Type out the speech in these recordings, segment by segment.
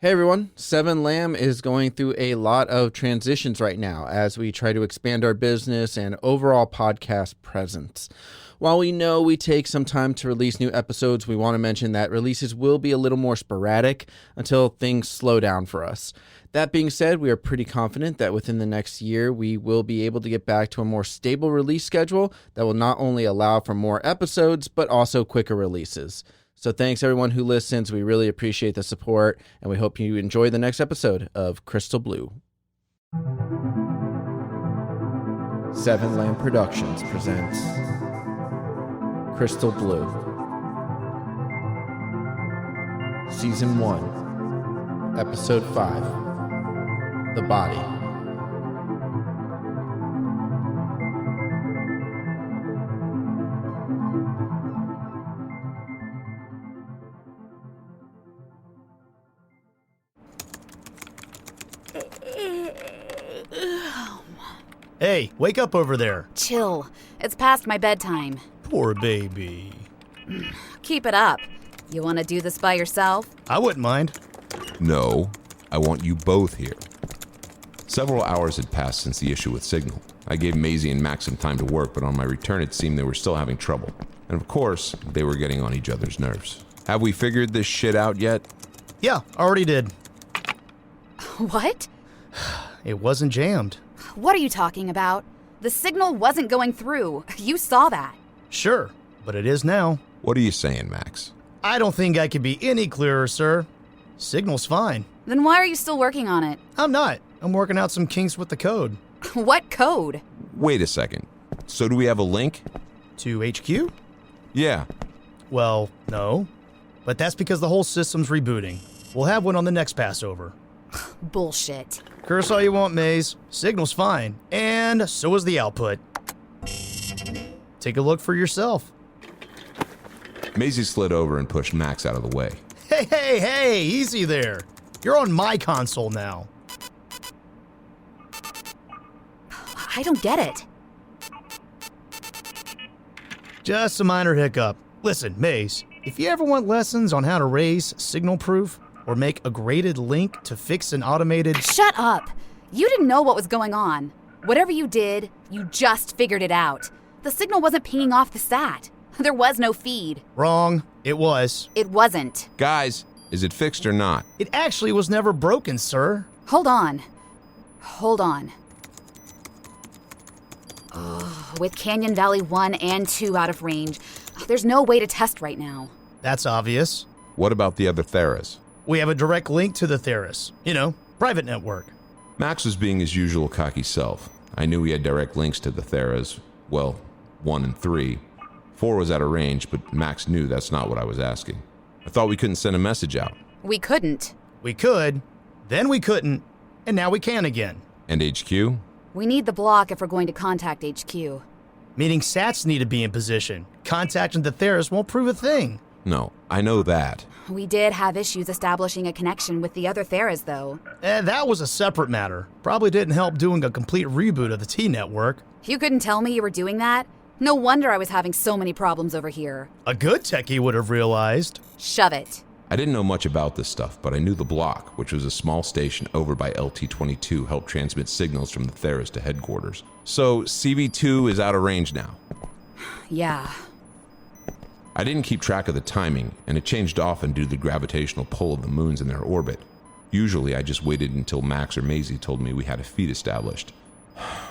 Hey everyone, Seven Lamb is going through a lot of transitions right now as we try to expand our business and overall podcast presence. While we know we take some time to release new episodes, we want to mention that releases will be a little more sporadic until things slow down for us. That being said, we are pretty confident that within the next year, we will be able to get back to a more stable release schedule that will not only allow for more episodes, but also quicker releases. So thanks everyone who listens. We really appreciate the support, and we hope you enjoy the next episode of Crystal Blue. Seven Lamb Productions presents Crystal Blue, Season 1, Episode 5, The Body. Hey, wake up over there. Chill. It's past my bedtime. Poor baby. Keep it up. You want to do this by yourself? I wouldn't mind. No, I want you both here. Several hours had passed since the issue with Signal. I gave Mazey and Max some time to work, but on my return it seemed they were still having trouble. And of course, they were getting on each other's nerves. Have we figured this shit out yet? Yeah, already did. What? It wasn't jammed. What are you talking about? The signal wasn't going through. You saw that. Sure, but it is now. What are you saying, Max? I don't think I could be any clearer, sir. Signal's fine. Then why are you still working on it? I'm not. I'm working out some kinks with the code. What code? Wait a second. So do we have a link? To HQ? Yeah. Well, no. But that's because the whole system's rebooting. We'll have one on the next Passover. Bullshit. Curse all you want, Maze. Signal's fine. And so is the output. Take a look for yourself. Mazey slid over and pushed Max out of the way. Hey, easy there. You're on my console now. I don't get it. Just a minor hiccup. Listen, Maze, if you ever want lessons on how to raise signal proof or make a graded link to fix an automated... Shut up. You didn't know what was going on. Whatever you did, you just figured it out. The signal wasn't pinging off the SAT. There was no feed. Wrong. It was. It wasn't. Guys, is it fixed or not? It actually was never broken, sir. Hold on. With Canyon Valley 1 and 2 out of range, there's no way to test right now. That's obvious. What about the other Theras? We have a direct link to the Theras. Private network. Max was being his usual cocky self. I knew he had direct links to the Theras. Well, 1 and 3. 4 was out of range, but Max knew that's not what I was asking. I thought we couldn't send a message out. We couldn't. We could, then we couldn't, and now we can again. And HQ? We need the block if we're going to contact HQ. Meaning SATs need to be in position. Contacting the Theras won't prove a thing. No, I know that. We did have issues establishing a connection with the other Theras, though. That was a separate matter. Probably didn't help doing a complete reboot of the T-network. You couldn't tell me you were doing that? No wonder I was having so many problems over here. A good techie would have realized. Shove it. I didn't know much about this stuff, but I knew the block, which was a small station over by LT-22, helped transmit signals from the Theras to headquarters. So CV2 is out of range now. Yeah. I didn't keep track of the timing, and it changed often due to the gravitational pull of the moons in their orbit. Usually, I just waited until Max or Mazey told me we had a feed established.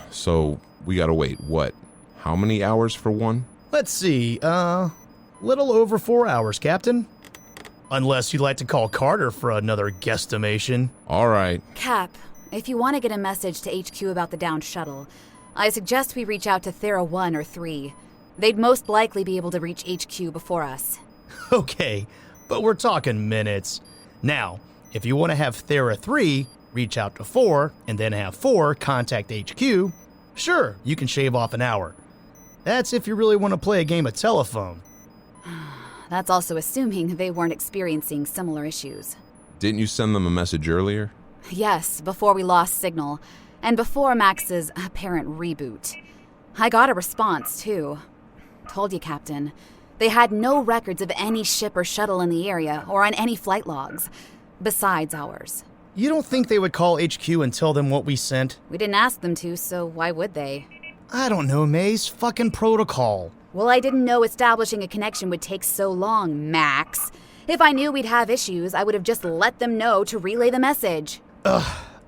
So, we gotta wait, what? How many hours for one? Let's see, little over 4 hours, Captain. Unless you'd like to call Carter for another guesstimation. All right. Cap, if you want to get a message to HQ about the downed shuttle, I suggest we reach out to Thera 1 or 3. They'd most likely be able to reach HQ before us. Okay, but we're talking minutes. Now, if you want to have Thera 3 reach out to 4, and then have 4 contact HQ, sure, you can shave off an hour. That's if you really want to play a game of telephone. That's also assuming they weren't experiencing similar issues. Didn't you send them a message earlier? Yes, before we lost signal, and before Max's apparent reboot. I got a response, too. Told you, Captain. They had no records of any ship or shuttle in the area or on any flight logs. besides ours. You don't think they would call HQ and tell them what we sent? We didn't ask them to, so why would they? I don't know, Maze. Fucking protocol. Well, I didn't know establishing a connection would take so long, Max. If I knew we'd have issues, I would have just let them know to relay the message.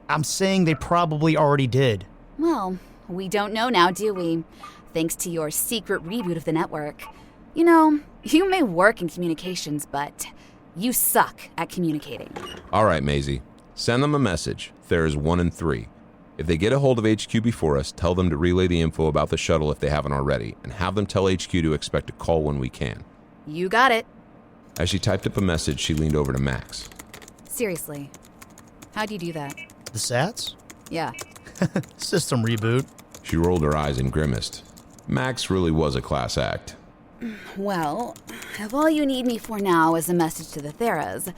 I'm saying they probably already did. Well, we don't know now, do we? Thanks to your secret reboot of the network. You know, you may work in communications, but you suck at communicating. All right, Mazey. Send them a message. There's 1 and 3. If they get a hold of HQ before us, tell them to relay the info about the shuttle if they haven't already, and have them tell HQ to expect a call when we can. You got it. As she typed up a message, she leaned over to Max. Seriously, how'd you do that? The Sats? Yeah. System reboot. She rolled her eyes and grimaced. Max really was a class act. Well, if all you need me for now is a message to the Theras,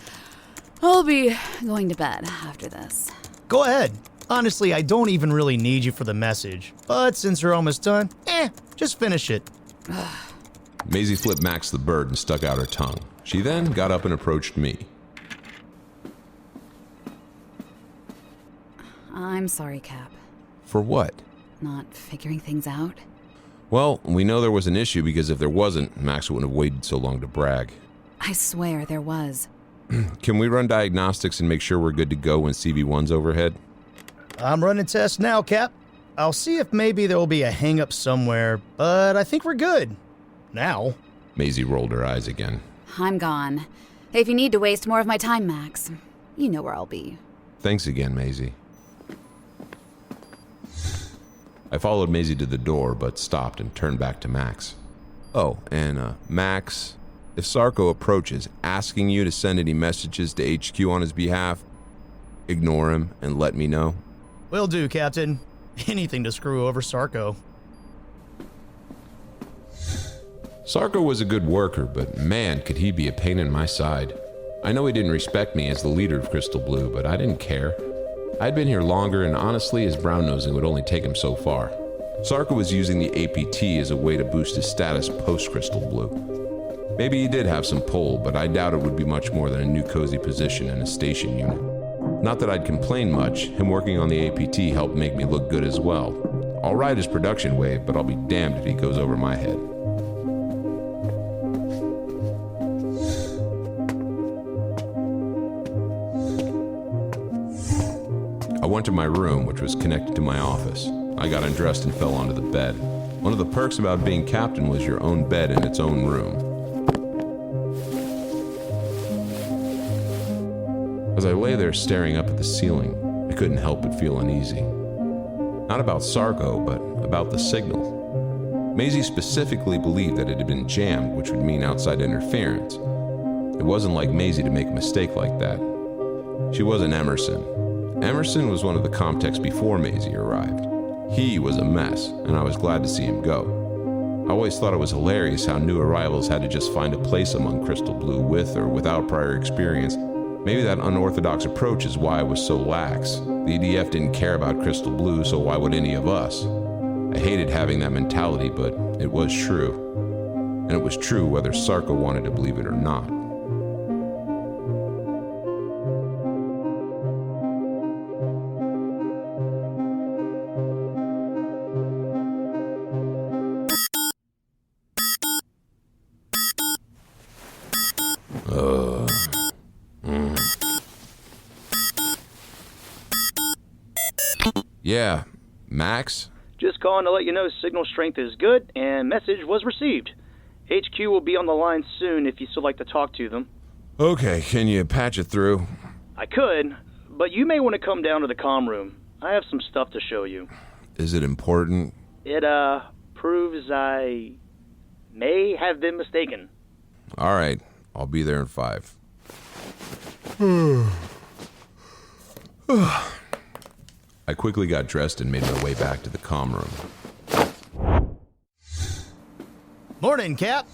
I'll be going to bed after this. Go ahead. Honestly, I don't even really need you for the message. But since you're almost done, just finish it. Mazey flipped Max the bird and stuck out her tongue. She then got up and approached me. I'm sorry, Cap. For what? Not figuring things out? Well, we know there was an issue because if there wasn't, Max wouldn't have waited so long to brag. I swear there was. Can we run diagnostics and make sure we're good to go when CV1's overhead? I'm running tests now, Cap. I'll see if maybe there will be a hang-up somewhere, but I think we're good. Now. Mazey rolled her eyes again. I'm gone. If you need to waste more of my time, Max, you know where I'll be. Thanks again, Mazey. I followed Mazey to the door, but stopped and turned back to Max. Oh, and Max, if Sarko approaches asking you to send any messages to HQ on his behalf, ignore him and let me know. Will do, Captain. Anything to screw over Sarko. Sarko was a good worker, but man, could he be a pain in my side. I know he didn't respect me as the leader of Crystal Blue, but I didn't care. I'd been here longer, and honestly, his brown-nosing would only take him so far. Sarko was using the APT as a way to boost his status post-Crystal Blue. Maybe he did have some pull, but I doubt it would be much more than a new cozy position in a station unit. Not that I'd complain much, him working on the APT helped make me look good as well. I'll ride his production wave, but I'll be damned if he goes over my head. I went to my room, which was connected to my office. I got undressed and fell onto the bed. One of the perks about being captain was your own bed in its own room. As I lay there staring up at the ceiling, I couldn't help but feel uneasy. Not about Sarko, but about the signal. Mazey specifically believed that it had been jammed, which would mean outside interference. It wasn't like Mazey to make a mistake like that. She wasn't Emerson. Emerson was one of the Comtechs before Mazey arrived. He was a mess, and I was glad to see him go. I always thought it was hilarious how new arrivals had to just find a place among Crystal Blue with or without prior experience. Maybe that unorthodox approach is why I was so lax. The EDF didn't care about Crystal Blue, so why would any of us? I hated having that mentality, but it was true. And it was true whether Sarko wanted to believe it or not. Yeah, Max? Just calling to let you know signal strength is good and message was received. HQ will be on the line soon if you still like to talk to them. Okay, can you patch it through? I could, but you may want to come down to the comm room. I have some stuff to show you. Is it important? It, proves I may have been mistaken. All right, I'll be there in 5. I quickly got dressed and made my way back to the comm room. Morning, Cap.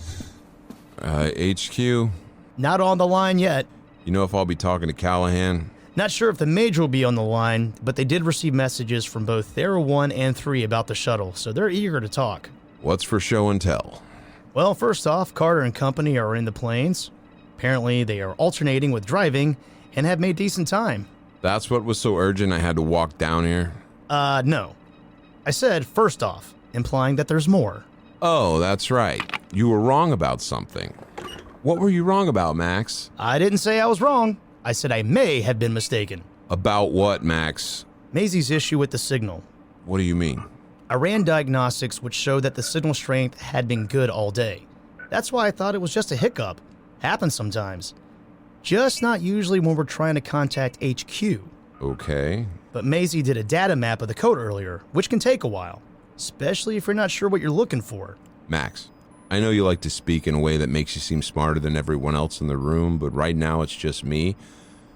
HQ? Not on the line yet. You know if I'll be talking to Callahan? Not sure if the Major will be on the line, but they did receive messages from both Thera 1 and 3 about the shuttle, so they're eager to talk. What's for show and tell? Well, first off, Carter and company are in the planes. Apparently, they are alternating with driving, and have made decent time. That's what was so urgent I had to walk down here? No. I said, first off, implying that there's more. Oh, that's right. You were wrong about something. What were you wrong about, Max? I didn't say I was wrong. I said I may have been mistaken. About what, Max? Mazey's issue with the signal. What do you mean? I ran diagnostics which showed that the signal strength had been good all day. That's why I thought it was just a hiccup. Happens sometimes. Just not usually when we're trying to contact HQ. Okay. But Mazey did a data map of the code earlier, which can take a while, especially if you're not sure what you're looking for. Max, I know you like to speak in a way that makes you seem smarter than everyone else in the room, but right now it's just me.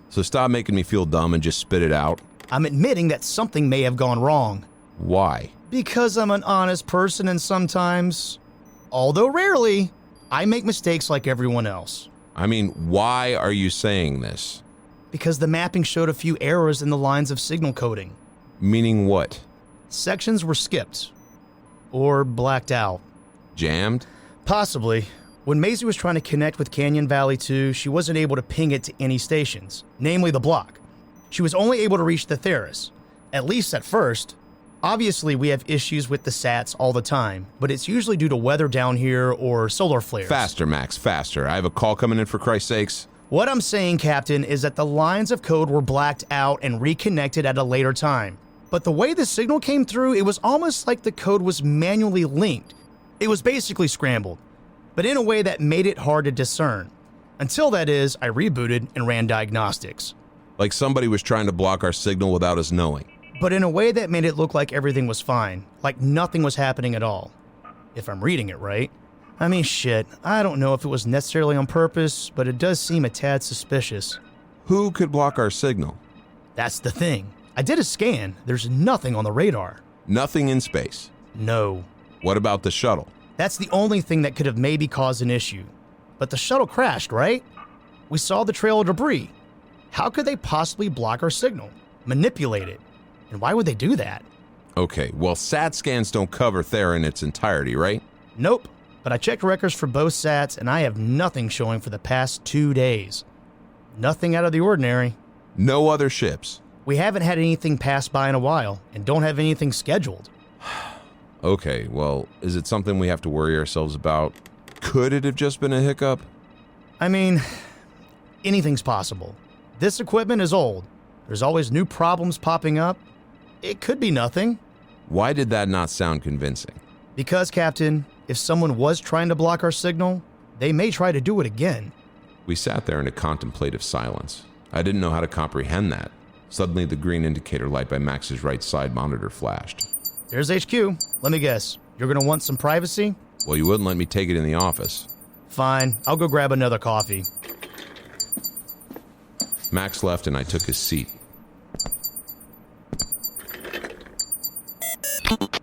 So stop making me feel dumb and just spit it out. I'm admitting that something may have gone wrong. Why? Because I'm an honest person and sometimes, although rarely, I make mistakes like everyone else. I mean, why are you saying this? Because the mapping showed a few errors in the lines of signal coding. Meaning what? Sections were skipped. Or blacked out. Jammed? Possibly. When Mazey was trying to connect with Canyon Valley 2, she wasn't able to ping it to any stations, namely the block. She was only able to reach the Theris, at least at first. Obviously, we have issues with the SATs all the time, but it's usually due to weather down here or solar flares. Faster, Max, faster. I have a call coming in, for Christ's sakes. What I'm saying, Captain, is that the lines of code were blacked out and reconnected at a later time. But the way the signal came through, it was almost like the code was manually linked. It was basically scrambled, but in a way that made it hard to discern. Until that is, I rebooted and ran diagnostics. Like somebody was trying to block our signal without us knowing. But in a way that made it look like everything was fine, like nothing was happening at all. If I'm reading it right. I mean, shit, I don't know if it was necessarily on purpose, but it does seem a tad suspicious. Who could block our signal? That's the thing. I did a scan. There's nothing on the radar. Nothing in space. No. What about the shuttle? That's the only thing that could have maybe caused an issue. But the shuttle crashed, right? We saw the trail of debris. How could they possibly block our signal? Manipulate it? And why would they do that? Okay, well, SAT scans don't cover Thera in its entirety, right? Nope. But I checked records for both SATs, and I have nothing showing for the past 2 days. Nothing out of the ordinary. No other ships? We haven't had anything pass by in a while, and don't have anything scheduled. Okay, well, is it something we have to worry ourselves about? Could it have just been a hiccup? I mean, anything's possible. This equipment is old. There's always new problems popping up. It could be nothing. Why did that not sound convincing? Because, Captain, if someone was trying to block our signal, they may try to do it again. We sat there in a contemplative silence. I didn't know how to comprehend that. Suddenly, the green indicator light by Max's right side monitor flashed. There's HQ. Let me guess. You're gonna want some privacy? Well, you wouldn't let me take it in the office. Fine. I'll go grab another coffee. Max left and I took his seat.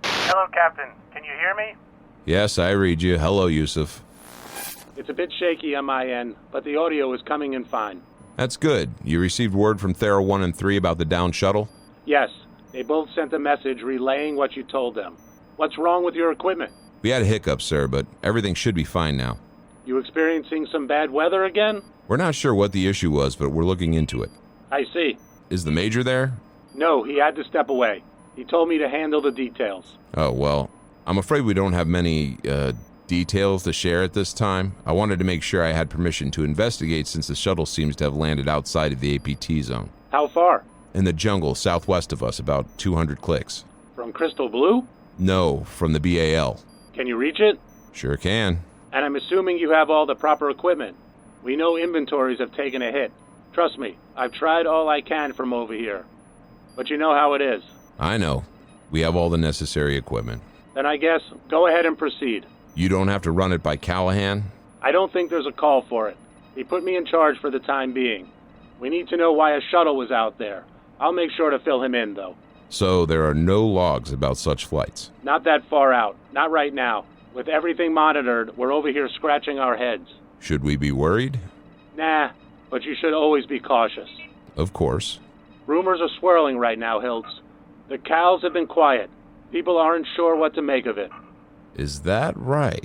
Hello, Captain. Can you hear me? Yes, I read you. Hello, Yusuf. It's a bit shaky on my end, but the audio is coming in fine. That's good. You received word from Thera 1 and 3 about the downed shuttle? Yes, they both sent a message relaying what you told them. What's wrong with your equipment? We had a hiccup, sir, but everything should be fine now. You experiencing some bad weather again? We're not sure what the issue was, but we're looking into it. I see. Is the Major there? No, he had to step away. He told me to handle the details. Oh, well, I'm afraid we don't have many, details to share at this time. I wanted to make sure I had permission to investigate since the shuttle seems to have landed outside of the APT zone. How far? In the jungle southwest of us, about 200 clicks. From Crystal Blue? No, from the BAL. Can you reach it? Sure can. And I'm assuming you have all the proper equipment. We know inventories have taken a hit. Trust me, I've tried all I can from over here. But you know how it is. I know. We have all the necessary equipment. Then I guess, go ahead and proceed. You don't have to run it by Callahan? I don't think there's a call for it. He put me in charge for the time being. We need to know why a shuttle was out there. I'll make sure to fill him in, though. So there are no logs about such flights? Not that far out. Not right now. With everything monitored, we're over here scratching our heads. Should we be worried? Nah, but you should always be cautious. Of course. Rumors are swirling right now, Hiltz. The cows have been quiet. People aren't sure what to make of it. Is that right?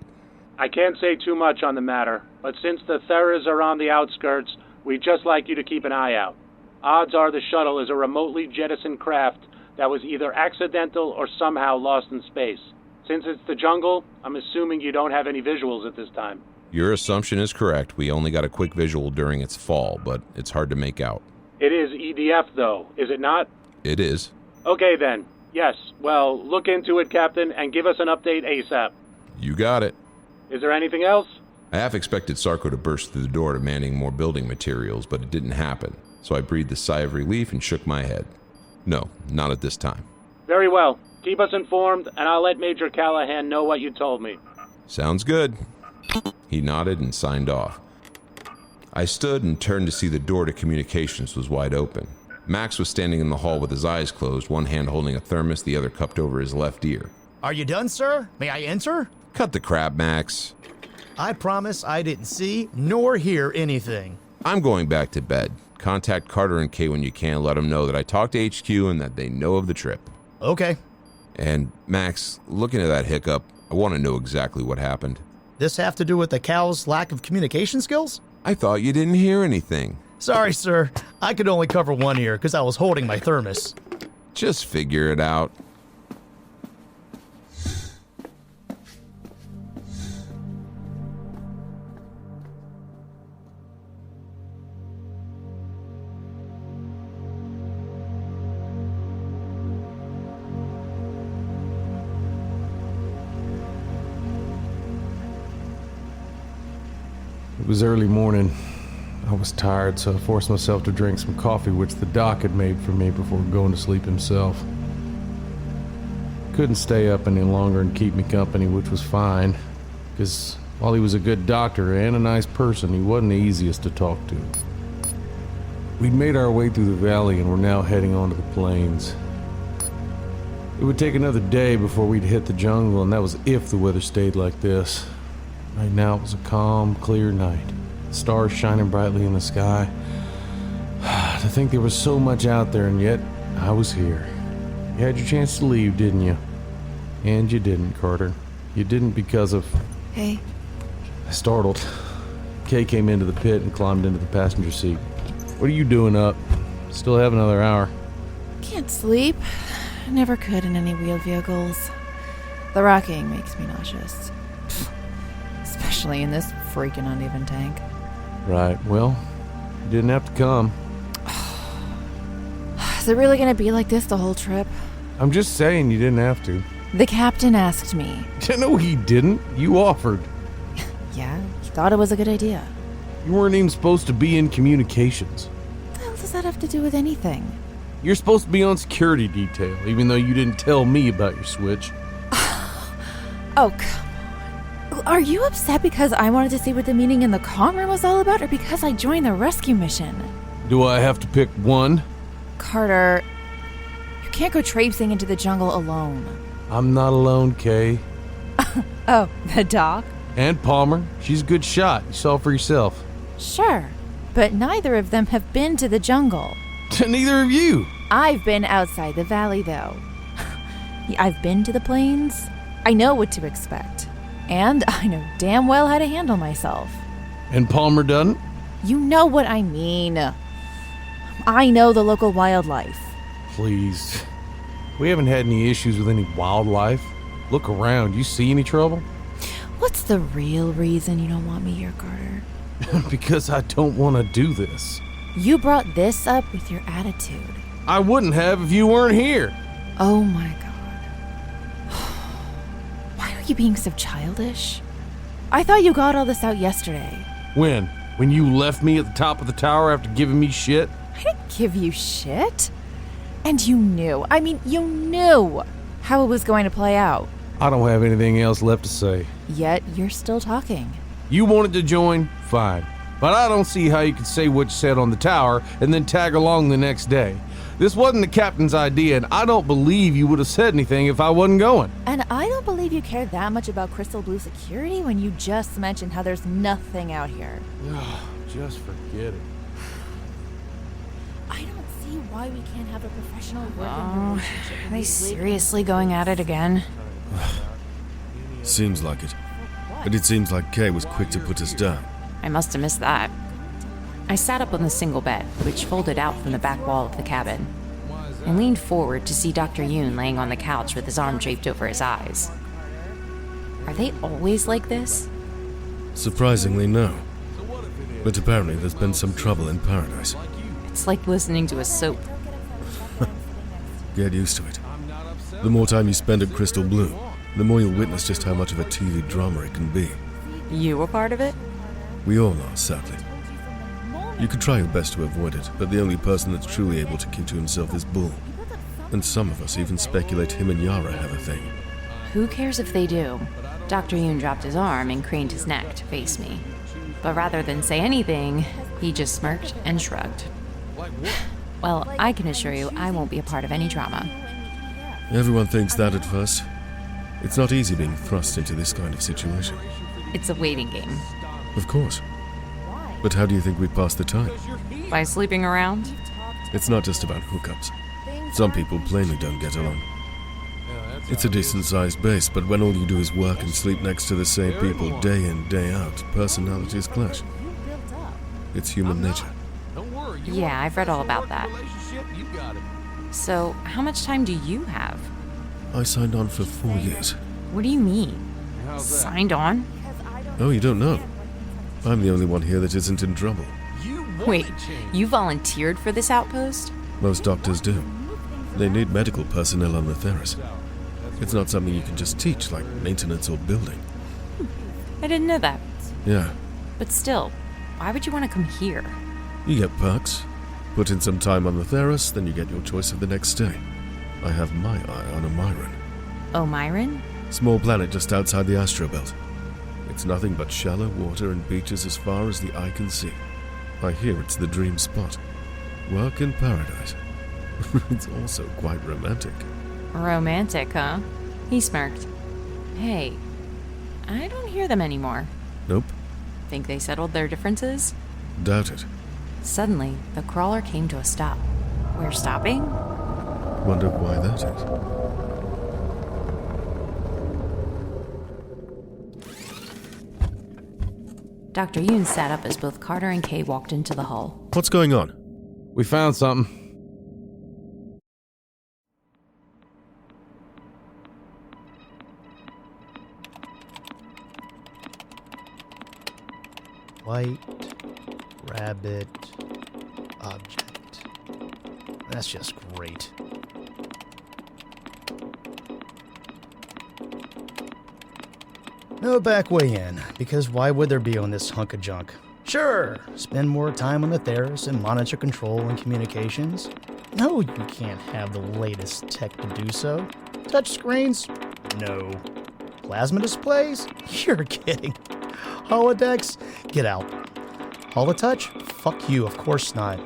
I can't say too much on the matter, but since the Theras are on the outskirts, We'd just like you to keep an eye out. Odds are the shuttle is a remotely jettisoned craft that was either accidental or somehow lost in space. Since it's the jungle, I'm assuming you don't have any visuals at this time. Your assumption is correct. We only got a quick visual during its fall, but it's hard to make out. It is EDF, though, is it not? It is. Okay, then. Yes. Well, look into it, Captain, and give us an update ASAP. You got it. Is there anything else? I half expected Sarko to burst through the door demanding more building materials, but it didn't happen. So I breathed a sigh of relief and shook my head. No, not at this time. Very well. Keep us informed, and I'll let Major Callahan know what you told me. Sounds good. He nodded and signed off. I stood and turned to see the door to communications was wide open. Max was standing in the hall with his eyes closed, one hand holding a thermos, the other cupped over his left ear. Are you done, sir? May I enter? Cut the crap, Max. I promise I didn't see nor hear anything. I'm going back to bed. Contact Carter and Kay when you can. Let them know that I talked to HQ and that they know of the trip. Okay. And, Max, looking at that hiccup, I want to know exactly what happened. This have to do with the cow's lack of communication skills? I thought you didn't hear anything. Sorry, sir. I could only cover one ear because I was holding my thermos. Just figure it out. It was early morning. I was tired, so I forced myself to drink some coffee which the doc had made for me before going to sleep himself. Couldn't stay up any longer and keep me company, which was fine, because while he was a good doctor and a nice person, he wasn't the easiest to talk to. We'd made our way through the valley and were now heading onto the plains. It would take another day before we'd hit the jungle, and that was if the weather stayed like this. Right now it was a calm, clear night. Stars shining brightly in the sky. To think there was so much out there, and yet I was here. You had your chance to leave, didn't you? And you didn't, Carter. You didn't because of... Hey. Startled, Kay came into the pit and climbed into the passenger seat. What are you doing up? Still have another hour. Can't sleep. Never could in any wheeled vehicles. The rocking makes me nauseous. Especially in this freaking uneven tank. Right, well, you didn't have to come. Is it really gonna be like this the whole trip? I'm just saying you didn't have to. The captain asked me. No, he didn't. You offered. Yeah, he thought it was a good idea. You weren't even supposed to be in communications. What the hell does that have to do with anything? You're supposed to be on security detail, even though you didn't tell me about your switch. Oh, come on. Are you upset because I wanted to see what the meeting in the comm room was all about, or because I joined the rescue mission? Do I have to pick one? Carter, you can't go traipsing into the jungle alone. I'm not alone, Kay. Oh, the doc? And Palmer. She's a good shot. You saw for yourself. Sure, but neither of them have been to the jungle. Neither of you. I've been outside the valley, though. I've been to the plains. I know what to expect. And I know damn well how to handle myself. And Palmer doesn't? You know what I mean. I know the local wildlife. Please. We haven't had any issues with any wildlife. Look around. You see any trouble? What's the real reason you don't want me here, Carter? Because I don't want to do this. You brought this up with your attitude. I wouldn't have if you weren't here. Oh my god. Why are you being so childish? I thought you got all this out yesterday. When? When you left me at the top of the tower after giving me shit? I didn't give you shit. And you knew how it was going to play out. I don't have anything else left to say. Yet you're still talking. You wanted to join? Fine. But I don't see how you could say what you said on the tower and then tag along the next day. This wasn't the captain's idea, and I don't believe you would have said anything if I wasn't going. And I don't believe you care that much about Crystal Blue security when you just mentioned how there's nothing out here. Just forget it. I don't see why we can't have a professional working relationship. Are they seriously going at it again? Seems like it. But it seems like Kay was quick to put us down. I must have missed that. I sat up on the single bed, which folded out from the back wall of the cabin, and leaned forward to see Dr. Yoon laying on the couch with his arm draped over his eyes. Are they always like this? Surprisingly, no. But apparently there's been some trouble in paradise. It's like listening to a soap. Get used to it. The more time you spend at Crystal Blue, the more you'll witness just how much of a TV drama it can be. You were part of it? We all are, sadly. You could try your best to avoid it, but the only person that's truly able to keep to himself is Bull. And some of us even speculate him and Yara have a thing. Who cares if they do? Dr. Yoon dropped his arm and craned his neck to face me. But rather than say anything, he just smirked and shrugged. Well, I can assure you I won't be a part of any drama. Everyone thinks that at first. It's not easy being thrust into this kind of situation. It's a waiting game. Of course. But how do you think we pass the time? By sleeping around? It's not just about hookups. Some people plainly don't get along. It's a decent-sized base, but when all you do is work and sleep next to the same people day in, day out, personalities clash. It's human nature. Yeah, I've read all about that. So, how much time do you have? I signed on for 4 years. What do you mean? Signed on? Oh, you don't know? I'm the only one here that isn't in trouble. Wait, you volunteered for this outpost? Most doctors do. They need medical personnel on the Theris. It's not something you can just teach, like maintenance or building. I didn't know that. Yeah. But still, why would you want to come here? You get perks. Put in some time on the Theris, then you get your choice of the next stay. I have my eye on Omiron. Omiron? Small planet just outside the Astrobelt. It's nothing but shallow water and beaches as far as the eye can see. I hear it's the dream spot. Work in paradise. It's also quite romantic. Romantic, huh? He smirked. Hey, I don't hear them anymore. Nope. Think they settled their differences? Doubt it. Suddenly, the crawler came to a stop. We're stopping? Wonder why that is. Dr. Yoon sat up as both Carter and Kay walked into the hull. What's going on? We found something. White rabbit object. That's just great. No back way in, because why would there be on this hunk of junk? Sure, spend more time on the Theris and monitor control and communications. No, you can't have the latest tech to do so. Touch screens? No. Plasma displays? You're kidding. Holodecks? Get out. Holotouch? Fuck you, of course not.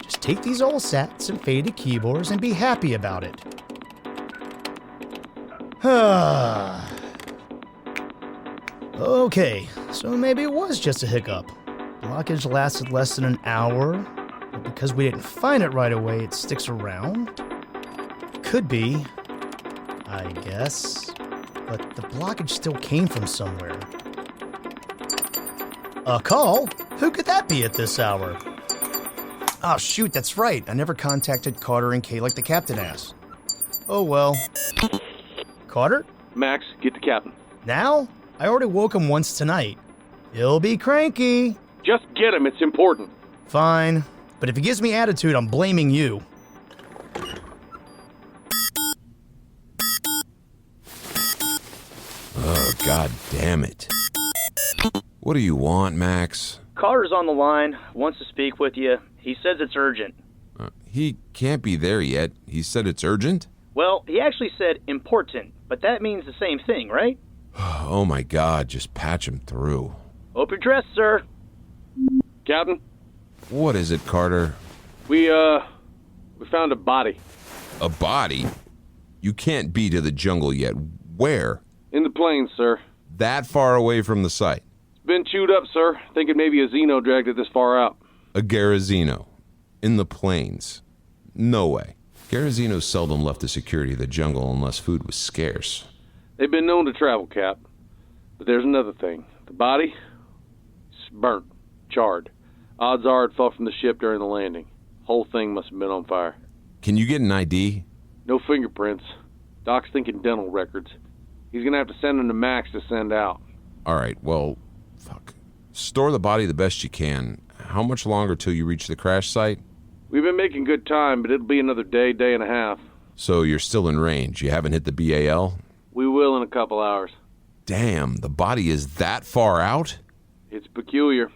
Just take these old sats and faded keyboards and be happy about it. Okay, so maybe it was just a hiccup. Blockage lasted less than an hour, but because we didn't find it right away, it sticks around? Could be, I guess, but the blockage still came from somewhere. A call? Who could that be at this hour? Oh shoot, that's right. I never contacted Carter and Kay like the captain asked. Oh well. Carter? Max, get the captain. Now? I already woke him once tonight. He'll be cranky. Just get him, it's important. Fine. But if he gives me attitude, I'm blaming you. Oh, god damn it. What do you want, Max? Carter's on the line, wants to speak with you. He says it's urgent. He can't be there yet. He said it's urgent? Well, he actually said important, but that means the same thing, right? Oh my god, just patch him through. Hope you're dressed, sir. Captain? What is it, Carter? We found a body. A body? You can't be to the jungle yet. Where? In the plains, sir. That far away from the site? It's been chewed up, sir. Thinking maybe a Xeno dragged it this far out. A Garazino. In the plains. No way. Garazinos seldom left the security of the jungle unless food was scarce. They've been known to travel, Cap. But there's another thing. The body? It's burnt. Charred. Odds are it fell from the ship during the landing. Whole thing must have been on fire. Can you get an ID? No fingerprints. Doc's thinking dental records. He's gonna have to send them to Max to send out. All right, well, fuck. Store the body the best you can. How much longer till you reach the crash site? We've been making good time, but it'll be another day and a half. So you're still in range. You haven't hit the BAL? We will in a couple hours. Damn, the body is that far out? It's peculiar.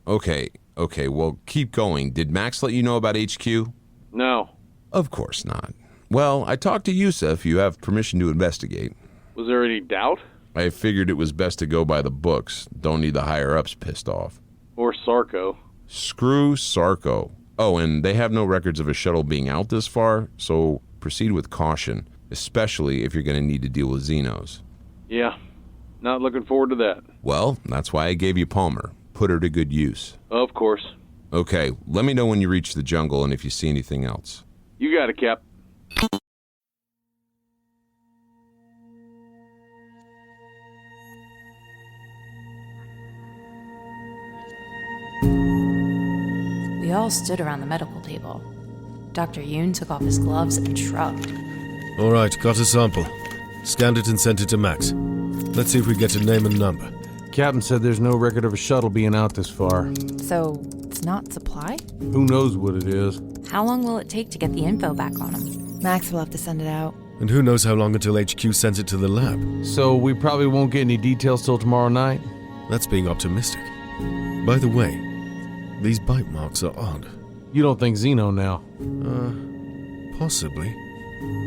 Okay, well, keep going. Did Max let you know about HQ? No. Of course not. Well, I talked to Yusuf. You have permission to investigate. Was there any doubt? I figured it was best to go by the books. Don't need the higher-ups pissed off. Or Sarko. Screw Sarko. Oh, and they have no records of a shuttle being out this far, so proceed with caution, especially if you're going to need to deal with Xenos. Yeah, not looking forward to that. Well, that's why I gave you Palmer. Put her to good use. Of course. Okay, let me know when you reach the jungle and if you see anything else. You got it, Cap. We all stood around the medical table. Dr. Yoon took off his gloves and shrugged. All right, got a sample. Scanned it and sent it to Max. Let's see if we get a name and number. Captain said there's no record of a shuttle being out this far. So, it's not supply? Who knows what it is? How long will it take to get the info back on him? Max will have to send it out. And who knows how long until HQ sends it to the lab. So we probably won't get any details till tomorrow night? That's being optimistic. By the way, these bite marks are odd. You don't think Xeno now? Possibly.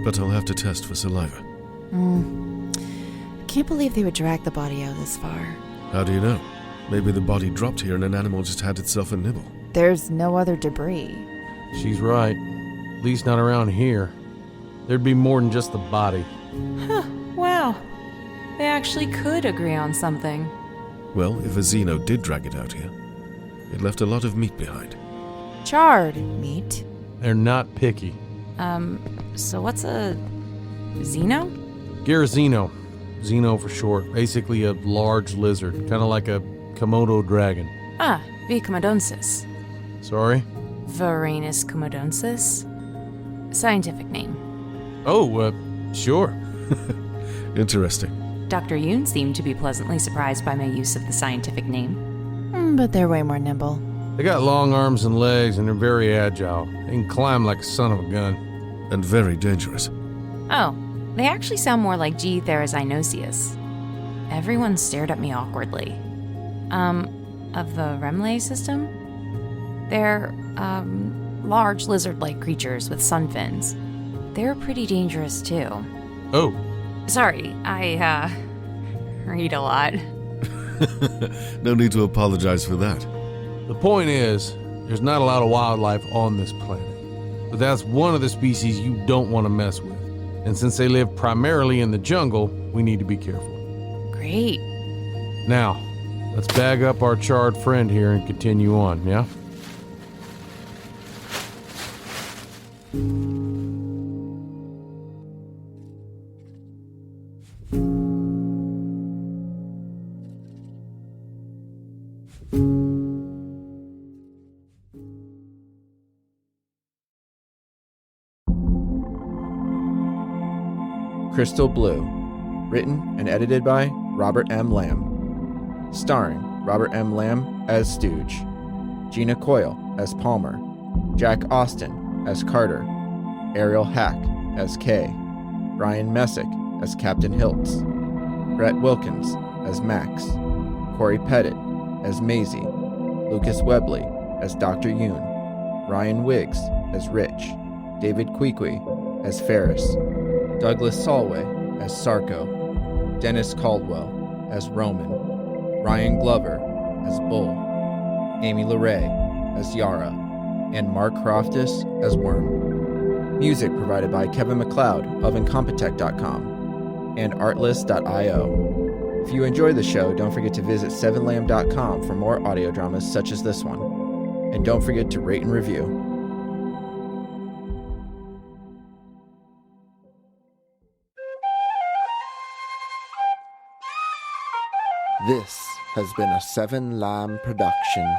But I'll have to test for saliva. Can't believe they would drag the body out this far. How do you know? Maybe the body dropped here and an animal just had itself a nibble. There's no other debris. She's right. At least not around here. There'd be more than just the body. Huh, wow. They actually could agree on something. Well, if a Xeno did drag it out here, it left a lot of meat behind. Charred meat. They're not picky. So what's a Xeno? Garazino. Xeno for short. Basically a large lizard. Kind of like a Komodo dragon. Ah, V. comodoensis. Sorry? Varanus comodoensis. Scientific name. Oh, sure. Interesting. Dr. Yoon seemed to be pleasantly surprised by my use of the scientific name. But they're way more nimble. They got long arms and legs, and they're very agile. They can climb like a son of a gun. And very dangerous. Oh, they actually sound more like G. therizinoceus. Everyone stared at me awkwardly. Of the Remlay system? They're, large lizard-like creatures with sun fins. They're pretty dangerous, too. Oh. Sorry, I, read a lot. No need to apologize for that. The point is, there's not a lot of wildlife on this planet. But that's one of the species you don't want to mess with. And since they live primarily in the jungle, we need to be careful. Great. Now, let's bag up our charred friend here and continue on, yeah? Crystal Blue. Written and edited by Robert M. Lamb. Starring Robert M. Lamb as Stooge, Gina Coyle as Palmer, Jack Austin as Carter, Ariel Hack as Kay, Brian Messick as Captain Hiltz, Brett Wilkins as Max, Corey Pettit as Mazey, Lucas Webley as Dr. Yoon, Ryan Wiggs as Rich, David Queequeg as Ferris, Douglas Solway as Sarko, Dennis Caldwell as Roman, Ryan Glover as Bull, Amy LeRae as Yara, and Mark Croftus as Worm. Music provided by Kevin MacLeod of Incompetech.com and Artlist.io. If you enjoy the show, don't forget to visit 7lamb.com for more audio dramas such as this one. And don't forget to rate and review. This has been a 7 Lamb production.